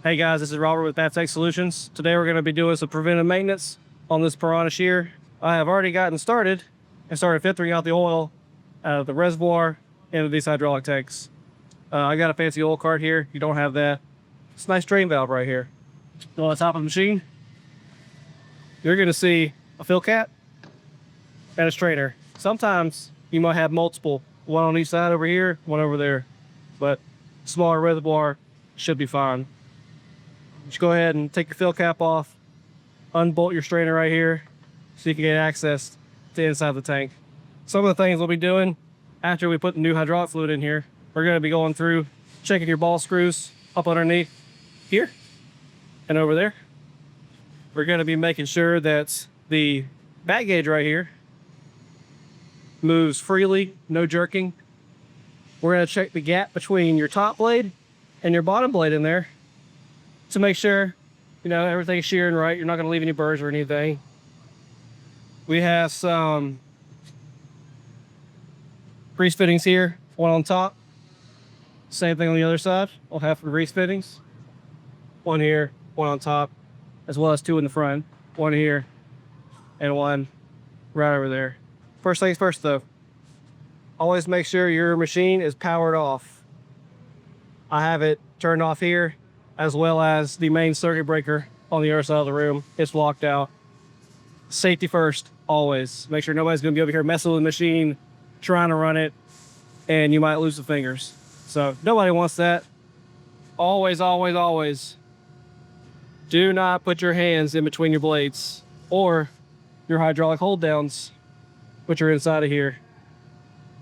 Hey guys, this is Robert with FabTech Solutions. Today we're going to be doing some preventive maintenance on this Piranha Shear. I have already gotten started and started filtering out the oil out of the reservoir into these hydraulic tanks. I got a fancy oil cart here. You don't have that. It's a nice drain valve right here. On the top of the machine, you're going to see a fill cap and a strainer. Sometimes you might have multiple, one on each side over here, one over there, but smaller reservoir should be fine. Just go ahead and take your fill cap off, unbolt your strainer right here so you can get access to the inside of the tank. Some of the things we'll be doing after we put the new hydraulic fluid in here, we're going to be going through checking your ball screws up underneath here and over there. We're going to be making sure that the back gauge right here moves freely, no jerking. We're going to check the gap between your top blade and your bottom blade in there to make sure, everything's shearing right. You're not going to leave any burrs or anything. We have some grease fittings here, one on top. Same thing on the other side. We'll have some grease fittings. One here, one on top, as well as two in the front. One here and one right over there. First things first though, always make sure your machine is powered off. I have it turned off here, as well as the main circuit breaker on the other side of the room. It's locked out. Safety first, always. Make sure nobody's gonna be over here messing with the machine, trying to run it, and you might lose the fingers. So nobody wants that. Always, always, always do not put your hands in between your blades or your hydraulic hold downs, which are inside of here.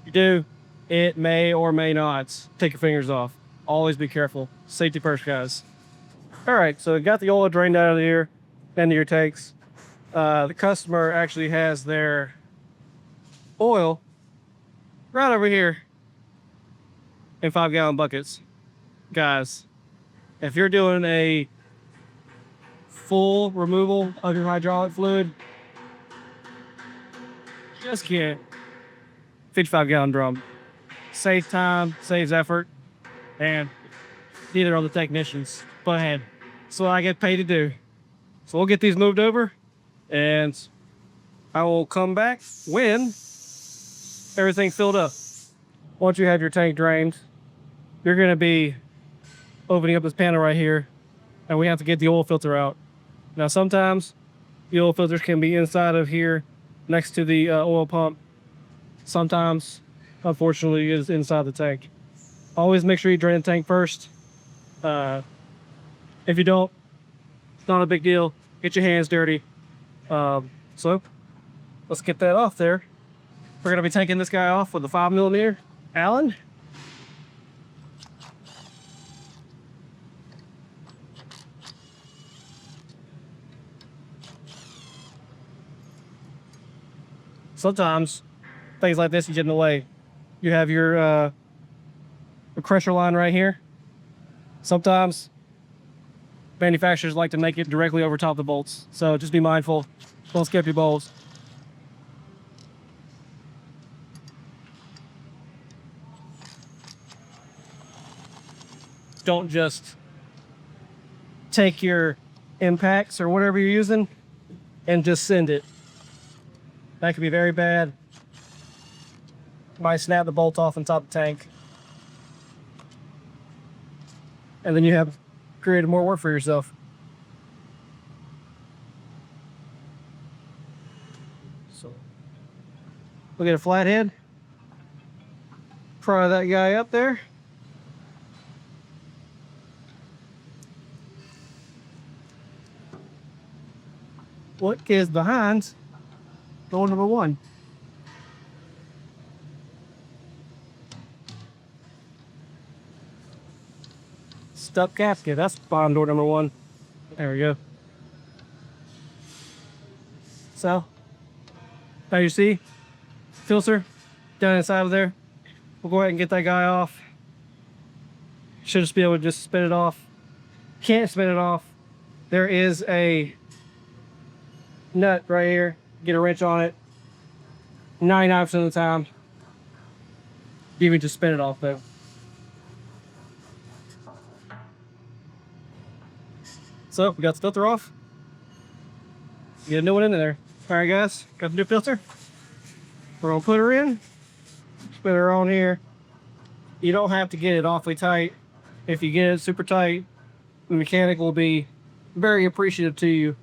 If you do, it may or may not take your fingers off. Always be careful. Safety first, guys. All right, so got the oil drained out of here into your tanks. The customer actually has their oil right over here in 5-gallon buckets. Guys, if you're doing a full removal of your hydraulic fluid, just get 55-gallon drum. Saves time, saves effort, and neither are the technicians. Go ahead. That's what I get paid to do. So we'll get these moved over, and I will come back when everything's filled up. Once you have your tank drained, you're going to be opening up this panel right here, and we have to get the oil filter out. Now, sometimes the oil filters can be inside of here next to the oil pump. Sometimes, unfortunately, it is inside the tank. Always make sure you drain the tank first. If you don't, it's not a big deal. Get your hands dirty. So let's get that off there. We're gonna be taking this guy off with a 5mm Allen. Sometimes things like this you get in the way. You have your pressure line right here. Sometimes manufacturers like to make it directly over top of the bolts, so just be mindful. Don't skip your bolts. Don't just take your impacts or whatever you're using and just send it. That could be very bad. You might snap the bolt off on top of the tank, and then you have created more work for yourself. So we'll get a flathead, pry that guy up there. What is behind door number 1? Stuck gasket. That's behind door number 1. There we go. So, now you see, filter down inside of there. We'll go ahead and get that guy off. Should just be able to just spin it off. Can't spin it off. There is a nut right here. Get a wrench on it. 99% of the time, you can just spin it off though. So we got the filter off. Get a new one in there. All right, guys, got the new filter. We're gonna put her in. Put her on here. You don't have to get it awfully tight. If you get it super tight, the mechanic will be very appreciative to you,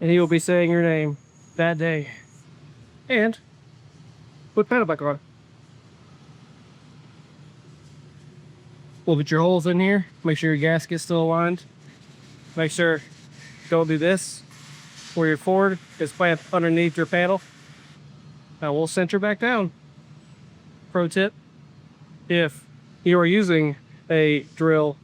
and he will be saying your name that day. And put pedal back on. We'll put your holes in here. Make sure your gasket's still aligned. Make sure don't do this where your forward is plant underneath your panel. Now we'll center back down. Pro tip: if you are using a drill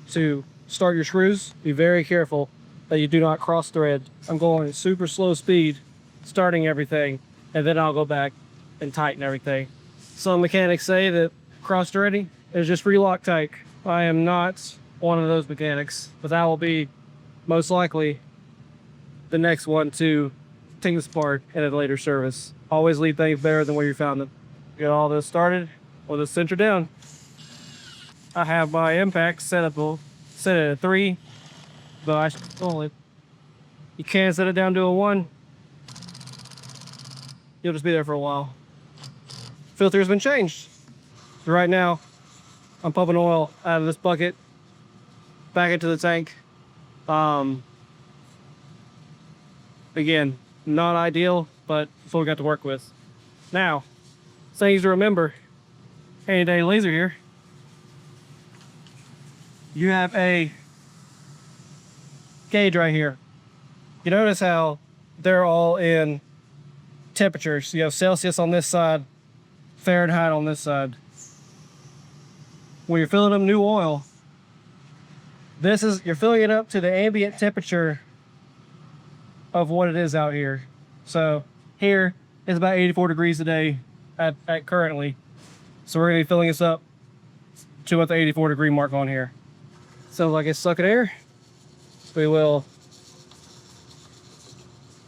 to start your screws, be very careful that you do not cross thread. I'm going at super slow speed, starting everything, and then I'll go back and tighten everything. Some mechanics say that cross threading is just re-Loctite. I am not one of those mechanics, but that will be most likely the next one to take this apart at a later service. Always leave things better than where you found them. Get all this started. We'll just center down. I have my impact set at a 3, but I should control it. You can set it down to a 1. You'll just be there for a while. Filter has been changed. So right now, I'm pumping oil out of this bucket back into the tank. Again, not ideal, but that's what we got to work with. Now, things to remember. Any day laser here. You have a gauge right here. You notice how they're all in temperatures. You have Celsius on this side, Fahrenheit on this side. When you're filling up new oil, you're filling it up to the ambient temperature of what it is out here. So here it's about 84 degrees today at currently. So we're gonna be filling this up to about the 84 degree mark on here. Sounds like it's sucking air. We will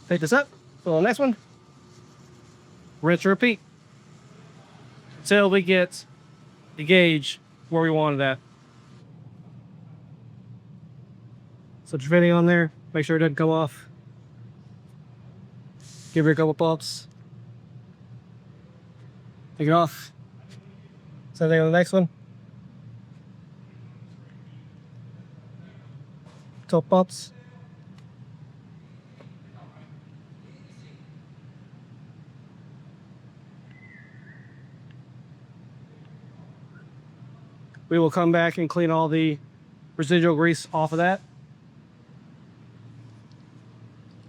pick this up, fill the next one, rinse and repeat until we get the gauge where we want it at. So just fitting on there, make sure it doesn't come off. Give her a couple pumps. Take it off. Same thing on the next one. Top pumps. We will come back and clean all the residual grease off of that.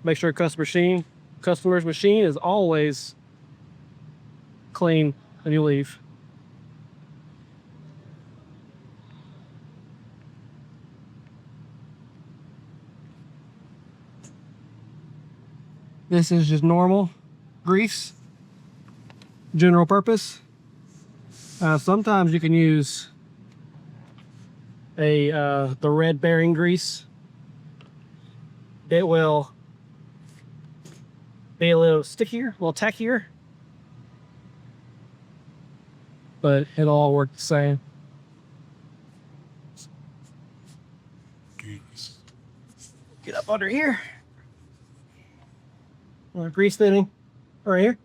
Make sure customer's machine is always clean when you leave. This is just normal grease, general purpose. Sometimes you can use the red bearing grease. It will be a little stickier, a little tackier, but it'll all work the same. Get up under here. Grease thinning right here.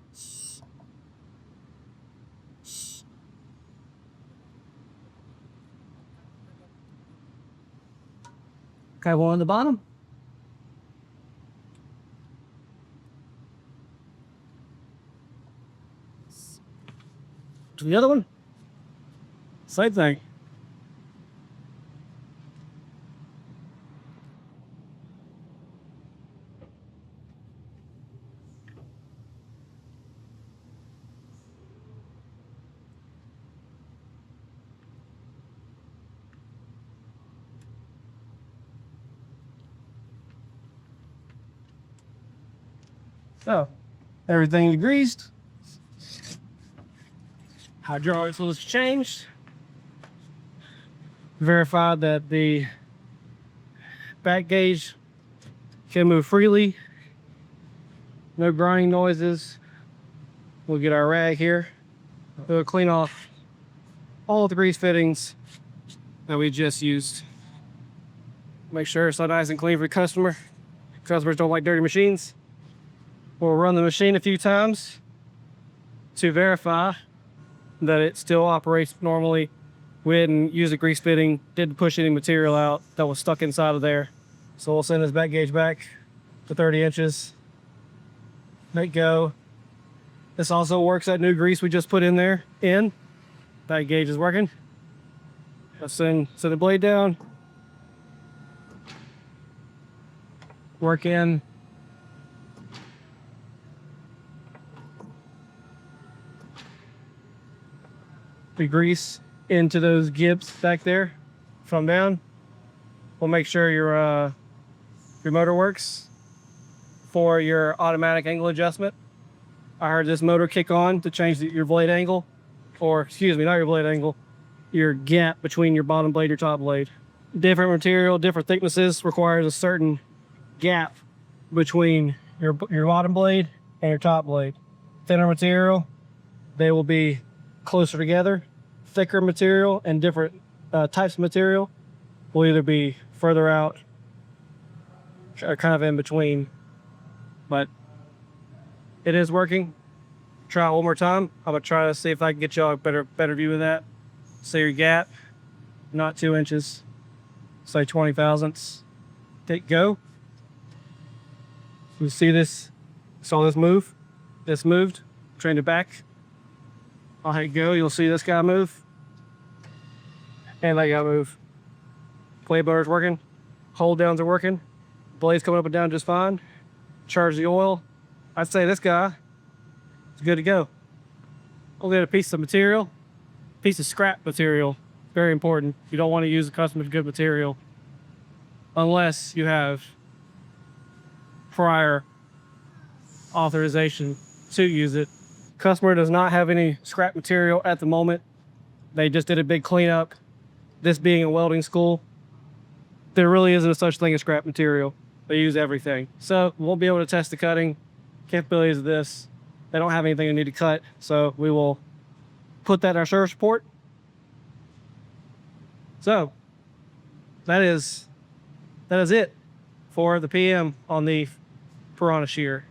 Okay, one on the bottom. To the other one. Same thing. So, everything's greased. Hydraulics was changed. Verified that the back gauge can move freely. No grinding noises. We'll get our rag here. We'll clean off all the grease fittings that we just used. Make sure it's nice and clean for the customer. Customers don't like dirty machines. We'll run the machine a few times to verify that it still operates normally. We didn't use a grease fitting, didn't push any material out that was stuck inside of there. So we'll send this back gauge back to 30 inches. Let it go. This also works that new grease we just put in there. Back gauge is working. Let's send the blade down. Work in. The grease into those gibs back there from down. We'll make sure your motor works for your automatic angle adjustment. I heard this motor kick on to change your blade angle, or excuse me, not your blade angle, your gap between your bottom blade and your top blade. Different material, different thicknesses requires a certain gap between your bottom blade and your top blade. Thinner material, they will be closer together. Thicker material and different types of material will either be further out or kind of in between. But it is working. Try it one more time. I'm gonna try to see if I can get y'all a better view of that. So your gap, not 2 inches, say 20 thousandths. Hit go. You see this? Saw this move? This moved. Trained it back. I'll hit go. You'll see this guy move. And that guy move. Blade motor's working. Hold downs are working. Blade's coming up and down just fine. Charge the oil. I'd say this guy is good to go. We'll get a piece of material, piece of scrap material. Very important. You don't want to use a customer's good material unless you have prior authorization to use it. Customer does not have any scrap material at the moment. They just did a big cleanup. This being a welding school, there really isn't a such thing as scrap material. They use everything. So we won't be able to test the cutting capabilities of this. They don't have anything they need to cut. So we will put that in our service report. So that is it for the PM on the Piranha Shear.